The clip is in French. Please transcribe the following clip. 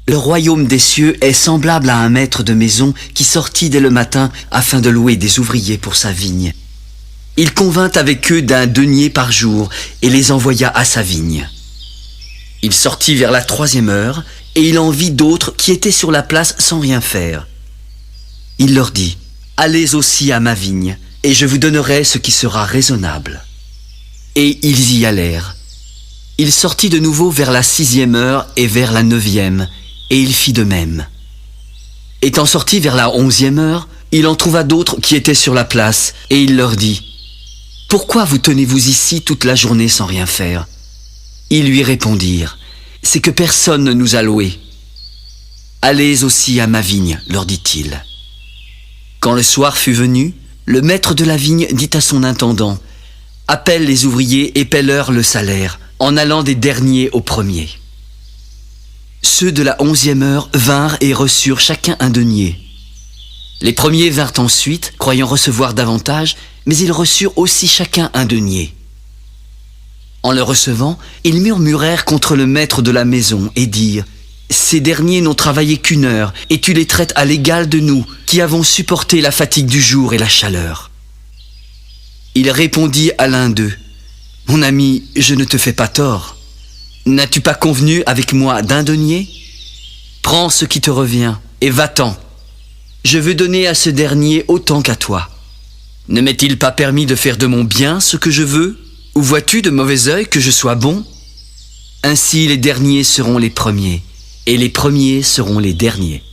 Le royaume des cieux est semblable à un maître de maison qui sortit dès le matin afin de louer des ouvriers pour sa vigne. Il convint avec eux d'un denier par jour et les envoya à sa vigne. Il sortit vers la 3e heure et il en vit d'autres qui étaient sur la place sans rien faire. Il leur dit, « Allez aussi à ma vigne et je vous donnerai ce qui sera raisonnable. » Et ils y allèrent. Il sortit de nouveau vers la 6e heure et vers la 9e, et il fit de même. Étant sorti vers la 11e heure, il en trouva d'autres qui étaient sur la place, et il leur dit, « Pourquoi vous tenez-vous ici toute la journée sans rien faire ?» Ils lui répondirent, « C'est que personne ne nous a loués. »« Allez aussi à ma vigne, leur dit-il. » Quand le soir fut venu, le maître de la vigne dit à son intendant, « Appelle les ouvriers et paie-leur le salaire, en allant des derniers aux premiers. » Ceux de la 11e heure vinrent et reçurent chacun un denier. Les premiers vinrent ensuite, croyant recevoir davantage, mais ils reçurent aussi chacun un denier. En le recevant, ils murmurèrent contre le maître de la maison et dirent, « Ces derniers n'ont travaillé qu'1 heure, et tu les traites à l'égal de nous, qui avons supporté la fatigue du jour et la chaleur. » Il répondit à l'un d'eux, « Mon ami, je ne te fais pas tort. N'as-tu pas convenu avec moi d'un denier? Prends ce qui te revient et va-t'en. Je veux donner à ce dernier autant qu'à toi. Ne m'est-il pas permis de faire de mon bien ce que je veux? Ou vois-tu de mauvais œil que je sois bon? Ainsi les derniers seront les premiers, et les premiers seront les derniers. »